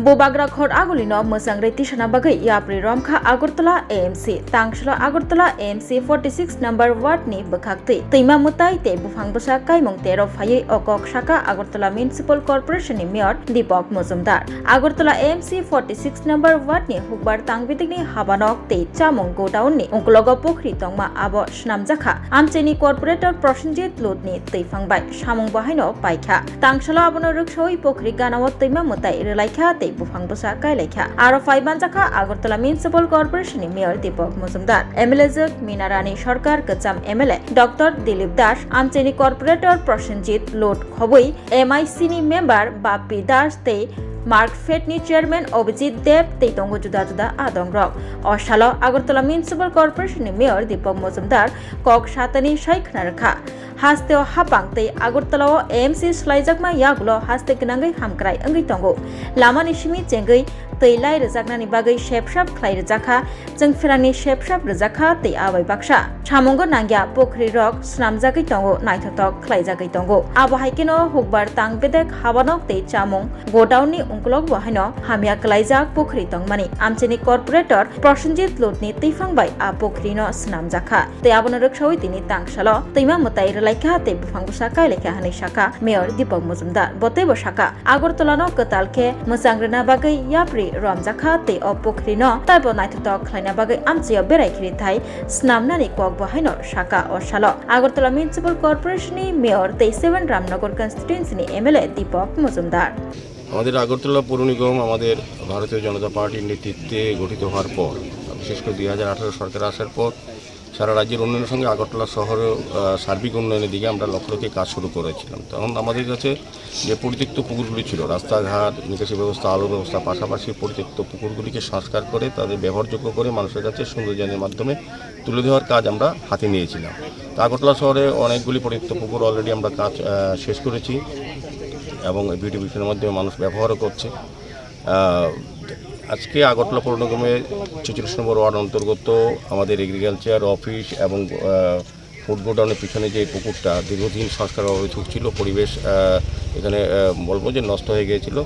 Bobagra Khor Agulino, Musangre Tishanabaga, Yapri Romka, Agurtala, AMC, Tangshala Agurtala, AMC 46 number Watni, Bakakti, Tima Mutai, Te Bufangbusa, Kaimong Tero Faye, Okok Shaka, Agurtala Municipal Corporation in Mior, Deepak Muzumdar. Agurtala AMC 46 number Watni, Hukbar Tangvitigni, Habanok, Te Chamong Go Downni, Unklogo Pokri Tongma Abo Shnamjaka, Amcheni Corporator Prosenjit Ludni, Te Fangbai, Shamong Bahino, Paika, Tangshala Abono Rukshoi Pokri Ganawat Tima Mutai, Relaika, Bufangbusa Kailekha, Arofai Banjaka, Agurtala Municipal Corporation in Mayor Deepak Muzumdar, MLA Minarani Sarkar Kacham MLA, Dr. Dilip Dash, Amcheni Corporator Prosenjit Lord Khoboi, MIC member Bapi Dash Te, Mark Fetni Chairman Obijit Dev Te Tongo Juda Juda Adong Rock, Oshalo Agurtala Municipal Corporation in Mayor Deepak Muzumdar, Kok Shatani Shaikh Narkha, Hasteo Hapang Te Agurtala AMC Slaijakma Yagulo Haste Ganangai Hamkrai Angi Tongo, Lamani Shimi Jengai, Te Lai Rezagnani Bagai Shepshap Klai Rezaka, Jengfirani Shepshap Rezaka, Te Awai Baksha, Chamongo Nangya, Pokri Rock, Snamzaki Tongo, Naitotok, Klaizaki Tongo, Abahaikino, Hukbar Tang Bedek, Habanok Te Chamong, Go Downi Unklog Wahino, Hamia Klaizak, Pokri Tongmani, Amcheni Corporator, Prosenjit Lutni, Tifang by A Pokrino Snamzaka, Te Abonarukshoi Tini Tangshalo, Tima Mutai Relaika, Te Bufangusaka, Leka Hanishaka, Mayor Deepak Muzumdar, Botebo Shaka, Agurtolano Katalke, Musangrana Bagai, Yapri, Ramjaka, Te Opokrino, Taibo Naitotok, Klina Bagai, Amchio Berai Thai, Snamnani Kok Bahino, Shaka or Shalo, Agurtala Municipal Corporation, Mayor, Te 7 Ramnagar Constituency, MLA Deepak Muzumdar. আমাদের আগরতলা পৌর নিগম আমাদের ভারতীয় জনতা পার্টির নেতৃত্বে গঠিত হওয়ার পর বিশেষ করে 2018 সরকার আসার পর সারা রাজ্যের উন্নয়নের সঙ্গে আগরতলা শহরের সার্বিক উন্নয়নের দিকে আমরা লক্ষ্য রেখে কাজ শুরু করেছিলাম। তখন আমাদের কাছে যে পরিত্যক্ত পুকুরগুলি ছিল, রাস্তাঘাট, নিকাশি ব্যবস্থা, আলো ব্যবস্থা, পাশাপাশি পরিত্যক্ত পুকুরগুলিকে সংস্কার করে তাদের ব্যবহারযোগ্য করে মানুষের কাছে সৌন্দর্যায়নের মাধ্যমে তুলে দেওয়ার কাজ আমরা হাতে নিয়েছিলাম। তো আগরতলা শহরে অনেকগুলি পরিত্যক্ত পুকুর অলরেডি আমরা কাজ শেষ করেছি এবং বিউটিফিকেশনের মাধ্যমে মানুষ ব্যবহারও করছে। আজকে আগরতলা পৌর নিগমের 46 নম্বর ওয়ার্ড অন্তর্গত আমাদের এগ্রিকালচার অফিস এবং ফুড গোডাউনের পিছনে যে পুকুরটা দীর্ঘদিন সংস্কার অভাবে ছিল, পরিবেশ এখানে বলবো যে নষ্ট হয়ে গিয়েছিল।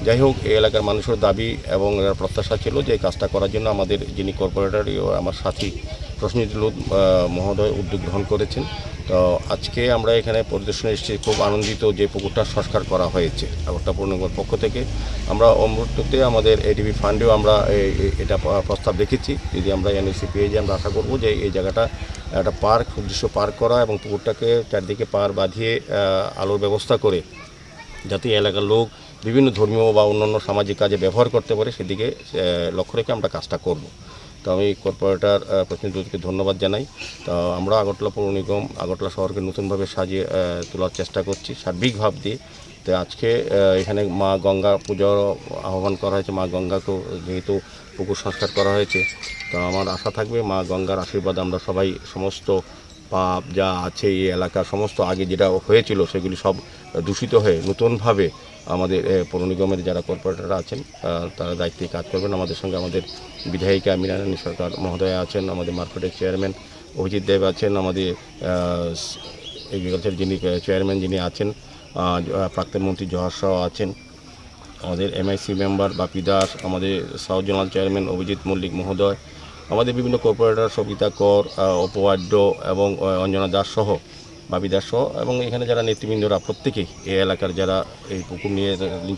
যাই হোক, এই এলাকার মানুষের দাবি এবং প্রত্যাশা ছিল যে এই কাজটা করার জন্য আমাদের যিনি কর্পোরেটরও আমার সাথী প্রসেনজিৎ লুত মহোদয় উদ্যোগ গ্রহণ করেছেন। তো আজকে আমরা এখানে পরিদর্শনে এসেছি, খুব আনন্দিত যে পুকুরটা সংস্কার করা হয়েছে আগরতলা পৌর নিগমের পক্ষ থেকে। আমরা অমৃততে আমাদের এডিবি ফান্ডেও আমরা এটা প্রস্তাব রেখেছি, যদি আমরা এনএসি পেয়ে যাই আমরা আশা করব যে এই জায়গাটা একটা পার্ক, সুদৃশ্য পার্ক করা এবং পুকুরটাকে চারদিকে পার বাঁধিয়ে আলোর ব্যবস্থা করে যাতে এলাকার লোক বিভিন্ন ধর্মীয় বা অন্যান্য সামাজিক কাজে ব্যবহার করতে পারে সেদিকে লক্ষ্য রেখে আমরা কাজটা করব। তো আমি কর্পোরেটর প্রতিনিধিকে ধন্যবাদ জানাই। তো আমরা আগরতলা পৌর নিগম আগরতলা শহরকে নতুনভাবে সাজিয়ে তোলার চেষ্টা করছি সার্বিকভাব দিয়ে। তো আজকে এখানে মা গঙ্গা পুজোর আহ্বান করা হয়েছে, মা গঙ্গাকেও যেহেতু পুকুর সংস্কার করা হয়েছে, তো আমার আশা থাকবে মা গঙ্গার আশীর্বাদ আমরা সবাই সমস্ত পাপ যা আছে এই এলাকার সমস্ত আগে যেটা হয়েছিল সেগুলি সব দূষিত হয়ে নতুনভাবে আমাদের পৌর নিগমের যারা কর্পোরেটররা আছেন তারা দায়িত্বে কাজ করবেন। আমাদের সঙ্গে আমাদের বিধায়িকা মীনারানী সরকার মহোদয়া আছেন, আমাদের মার্কেটের চেয়ারম্যান অভিজিৎ দেব আছেন, আমাদের এগ্রিকালচার যিনি চেয়ারম্যান যিনি আছেন, প্রাক্তন মন্ত্রী জহর শাহ আছেন, আমাদের MIC মেম্বার বাপি দাস, আমাদের south zonal chairman Abhijit Mallick মহোদয়, আমাদের বিভিন্ন কর্পোরেটর সবিতা কর, অপবাদ্য এবং অঞ্জনা দাস সহ বাপি দাস সহ এবং এখানে যারা নেতৃবৃন্দরা প্রত্যেকেই এই এলাকার যারা এই পুকুর নিয়ে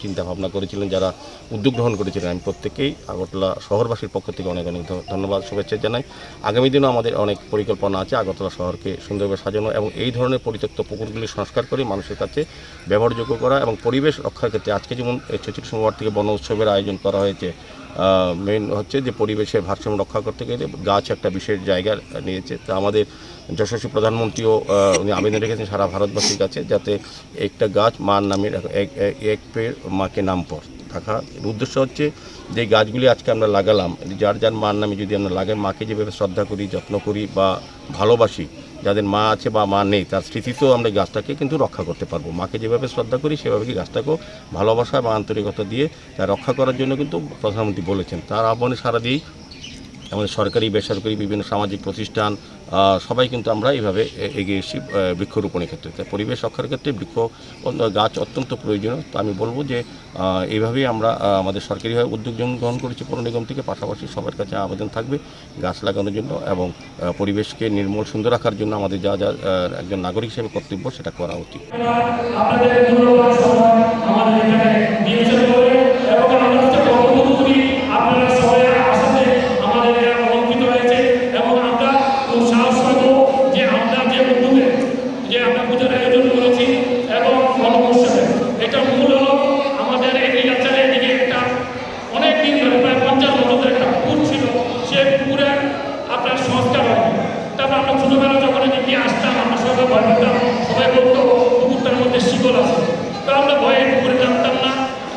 চিন্তা ভাবনা করেছিলেন, যারা উদ্যোগ গ্রহণ করেছিলেন, আমি প্রত্যেকেই আগরতলা শহরবাসীর পক্ষ থেকে অনেক অনেক ধন্যবাদ শুভেচ্ছা জানাই। আগামী দিনেও আমাদের অনেক পরিকল্পনা আছে আগরতলা শহরকে সুন্দরভাবে সাজানো এবং এই ধরনের পরিত্যক্ত পুকুরগুলি সংস্কার করে মানুষের কাছে ব্যবহারযোগ্য করা এবং পরিবেশ রক্ষার ক্ষেত্রে আজকে যেমন 46 নম্বর থেকে বন উৎসবের আয়োজন করা হয়েছে, মেইন হচ্ছে যে পরিবেশের ভারসাম্য রক্ষা করতে গেলে গাছ একটা বিশেষ জায়গা নিয়েছে। তা আমাদের যশস্বী প্রধানমন্ত্রীও উনি আবেদন রেখেছেন সারা ভারতবাসীর কাছে যাতে একটা গাছ মার নামে এক পেড় মাকে নাম পর থাকা। এর উদ্দেশ্য হচ্ছে যে গাছগুলি আজকে আমরা লাগালাম, যার যার মার নামে যদি আমরা লাগাই, মাকে যেভাবে শ্রদ্ধা করি, যত্ন করি বা ভালোবাসি, যাদের মা আছে বা মা নেই তার স্মৃতিতেও আমরা গাছটাকে কিন্তু রক্ষা করতে পারবো। মাকে যেভাবে শ্রদ্ধা করি সেভাবে কি গাছটাকেও ভালোবাসা বা আন্তরিকতা দিয়ে তা রক্ষা করার জন্য কিন্তু প্রধানমন্ত্রী বলেছেন। তার আহ্বানে সারা দিয়েই আমাদের সরকারি বেসরকারি বিভিন্ন সামাজিক প্রতিষ্ঠান সবাই কিন্তু আমরা এইভাবে এগিয়ে এসেছি বৃক্ষরোপণের ক্ষেত্রে। তাই পরিবেশ রক্ষার ক্ষেত্রে গাছ অত্যন্ত প্রয়োজনীয়। তো আমি বলবো যে এইভাবেই আমরা আমাদের সরকারিভাবে উদ্যোগ গ্রহণ করেছি পৌর নিগম থেকে। পাশাপাশি সবার কাছে আবেদন থাকবে গাছ লাগানোর জন্য এবং পরিবেশকে নির্মল সুন্দর রাখার জন্য আমাদের যা যা একজন নাগরিক হিসেবে কর্তব্য সেটা করা উচিত। সবাই বলতো পুকুরটার মধ্যে শিকল আছে, তো আমরা ভয়ে পুকুরে নামতাম না।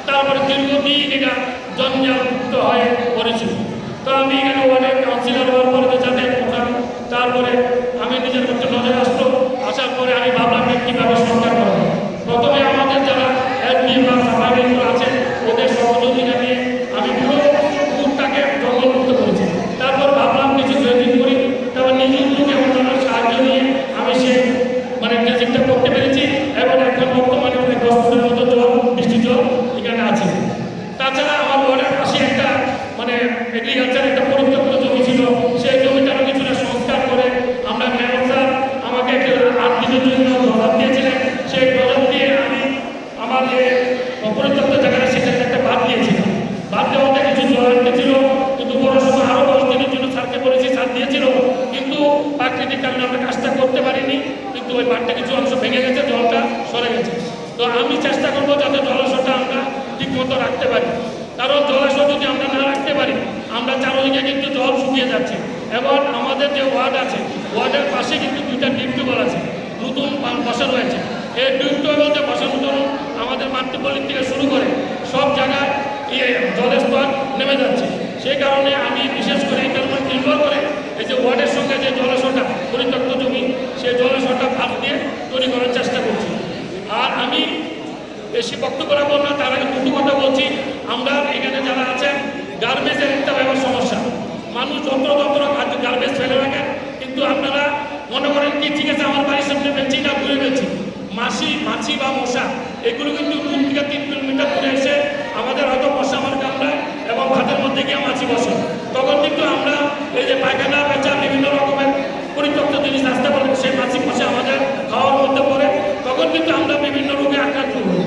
তারপরে দীর্ঘদিন এটা জঞ্জালমুক্ত হয়ে পড়েছিল। তো আমি এখানে ওয়ার্ডের কাউন্সিলর হওয়ার পরে যাতায়াত করতাম। তারপরে আমি নিজের মধ্যে নজর আসলো, আসার পরে আমি ভাবলাম কীভাবে সংস্কার করবো। প্রথমে আমাদের যারা এলপি বা সাভারেন্দ্র আছে ওদের সহযোগিতা নিয়ে আমি পুরো পুকুরটাকে জঙ্গলমুক্ত করেছি। তারপর ভাবলাম কিছু জৈবিক করি, তারপর নিজের উদ্যোগে অন্যান্য সাহায্য নিয়ে আমি সেই ড্রেজিংটা করতে পেরেছি এবং এখন বর্তমানে 10 ফুটের মতো জল, বৃষ্টি জল এখানে আছে। তাছাড়া আমার ওয়ার্ডের পাশে একটা এগ্রিকালচার একটা পরিত্যক্ত জমি ছিল, সেই জমিটারও কিছুটা সংস্কার করে আমরা মেয়র স্যার আমাকে 8 দিনের জন্য ডলার দিয়েছিলেন। সেই ডলার দিয়ে আমি আমার যে পরিত্যক্ত জায়গাটা সেখানে একটা বাদ দিয়েছিলাম। বাদ দেওয়াতে কিছু জল আনতেছিল, কিন্তু পৌরসভা আরও 10 দিনের জন্য স্যারকে বলেছি, স্যার দিয়েছিল, কিন্তু প্রাকৃতিক কারণে আমরা কাজটা করতে পারিনি। কিন্তু ওই বাঁধটা কিছু অংশ ভেঙে গেছে, জলটা সরে গেছে। তো আমি চেষ্টা করবো যাতে জলাশয়টা আমরা ঠিকমতো রাখতে পারি, কারণ জলাশয় যদি আমরা না রাখতে পারি আমরা চারদিকে কিন্তু জল শুকিয়ে যাচ্ছে। এবং আমাদের যে ওয়ার্ড আছে, ওয়ার্ডের পাশে কিন্তু 2টা ডিপ টিউবওয়েল আছে, নতুন বসানো হয়েছে। এই ডিপ টিউবওয়েল যে বসানোর জন্য আমাদের মাতৃপল্লী থেকে শুরু করে সব জায়গায় জলের স্তর নেমে যাচ্ছে। সেই কারণে আমি বিশেষ করে এটার উপর নির্ভর করে এই যে ওয়ার্ডের সঙ্গে যে জলাশয়টা পরিত্যক্ত জমি, সেই জলাশয়টা ভাগ দিয়ে তৈরি করার চেষ্টা করছি। আর আমি বেশি বক্তব্য রাখবো না, তার আগে দুটো কথা বলছি। আমরা এখানে যারা আছেন, গার্বেজের একটা ব্যাপার সমস্যা। মানুষ যত্র গার্বেজ ফেলে রাখেন, কিন্তু আপনারা মনে করেন কি ঠিক আছে আমার বাড়ির সামনে ফেলছি না ঘুরে ফেলছি। মাছি বা মশা এগুলো কিন্তু 2 থেকে 3 কিলোমিটার দূরে এসে আমাদের হয়তো মশা আমার কামড়ায় এবং ভাতের মধ্যে গিয়ে মাছি বসে। তখন কিন্তু আমরা এই যে পায়খানা পেঁচা বিভিন্ন রকমের পরিত্যক্ত জিনিস আসতে পারে, সেই মাছি মশা আমাদের খাওয়ার মধ্যে পড়ে। তখন কিন্তু আমরা বিভিন্ন রোগে আক্রান্ত হই।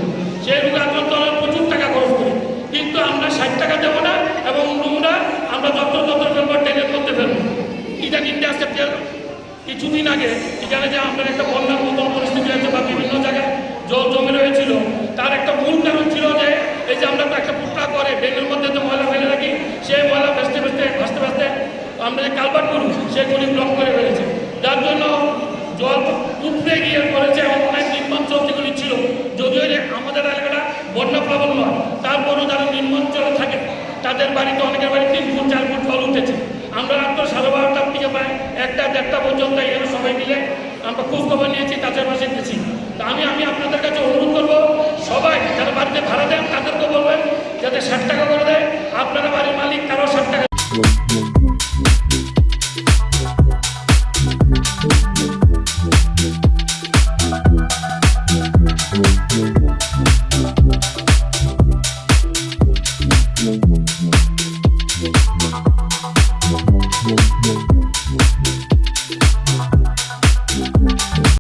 সেই রোগে আক্রান্ত হলে প্রচুর টাকা খরচ করি, কিন্তু আমরা 60 টাকা দেবো না এবং নোংরা আমরা যত্র ফেলবো, ট্রেনের মধ্যে ফেলবো। ইন্ডিয়া আজকে কিছুদিন আগে এখানে যে আমরা একটা বন্যার মতন পরিস্থিতি হয়েছে বা বিভিন্ন জায়গায় জল জমে রয়েছিল, তার একটা মূল কারণ ছিল যে এই যে আমরা একটা ফুটা করে ড্রেনের মধ্যে যে ময়লা ফেলে রাখি, সেই ময়লা ভাসতে আমরা যে কালভার্ট করি সেগুলি ব্লক করে ফেলেছে, যার জন্য জল উপড়ে গিয়ে পড়েছে এবং অনেক নিম্নাঞ্চল যেগুলি ছিল। যদিও আমাদের এলাকাটা বন্যা প্লাবন নয়, তারপরও যারা নিম্নাঞ্চলে থাকে তাদের বাড়িতে অনেকের বাড়ি 3 ফুট 4 ফুট জল উঠেছে। আমরা রাত্র 12:30টার থেকে প্রায় 1টা-1:30টা পর্যন্ত এখানে সবাই মিলে আমরা খোঁজ খবর নিয়েছি, কাছের পাশে গেছি। তা আমি আপনাদের কাছে অনুরোধ করবো